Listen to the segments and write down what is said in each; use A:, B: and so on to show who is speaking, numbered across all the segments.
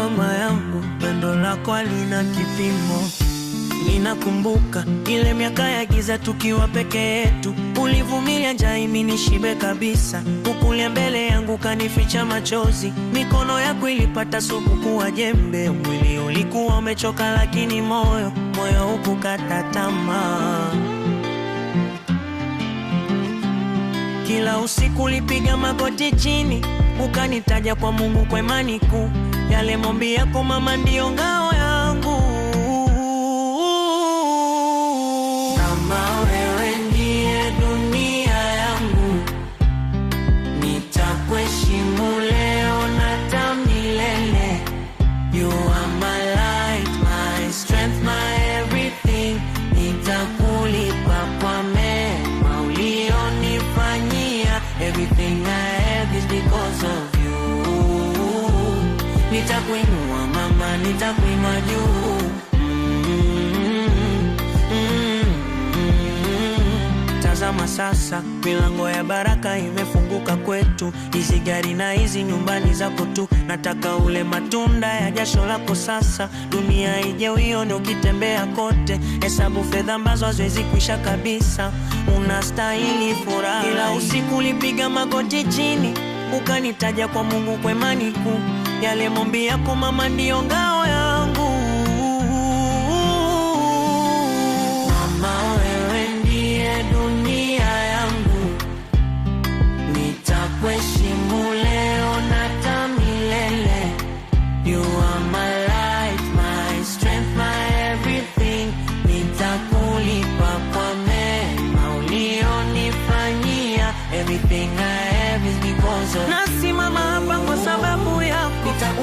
A: mama yangu, pendo lako halina kipimo. Ninakumbuka ile miaka ya giza tukiwa peke yetu, ulivumilia njaa mimi nishibe kabisa, ukulia mbele yangu kanificha machozi, mikono yako ilipata supu kuwa jembe, mwili ulikuwa umechoka lakini moyo hukukata tamaa. Kila usiku ulipiga magoti chini, ukanitaja kwa Mungu kwa imani kuu, yale maombi yako mama ndio ngao yangu. Kama wewe ndiye dunia yangu, nitakuheshimu leo na hata milele. You are my light, my strength, my everything. Nitakulipa kwa mema ulionifanyia. Everything I have is because of you. Nitakuinua mama, nitakuinua juu. Tazama sasa, milango ya baraka imefunguka kwetu. Hizi gari na hizi nyumbani zako tu, nataka ule matunda ya jasho lako sasa. Dunia ije uione ukitembea kote, hesabu fedha ambazo haziwezi kuisha kabisa. Unastahili furaha. Kila usiku ulipiga magoti chini, ukanitaja kwa Mungu kwa imani kuu, yale maombi yako mama ndio ngao yangu. Mama wewe ndiye dunia yangu, nitakuheshimu leo na hata milele. You are my light, my strength, my everything. Nitakulipa kwa mema ulionifanyia. Everything I have is because of. Nasimama hapa kwa sababu yako.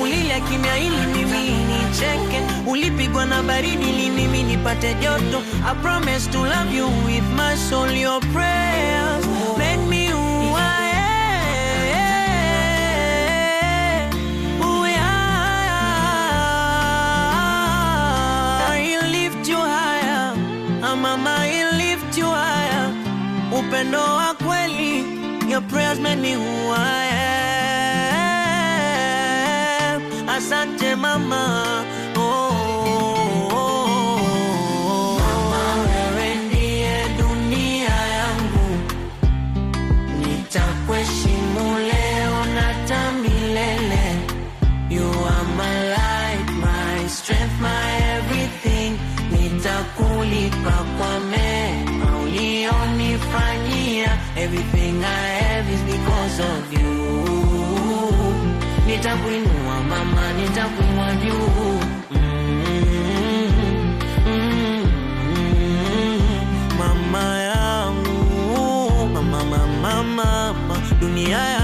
A: Ulilia kimya ili mimi nicheke, ulipigwa na baridi ili mimi nipate joto. I promise to love you with my soul. Your prayers made me who I am. Who I am. I'll lift you higher. Mama, I'll lift you higher. Upendo wa kweli. Your prayers made me who I am. Asante mama. Mama wewe ndiye dunia yangu, nitakuheshimu leo na hata milele. You are my light, my strength, my everything. Nitakulipa kwa mema ulionifanyia. Everything I have is because of you. Nitakuinua mama, nitakuinua juu. Mama yangu, mama, dunia yangu.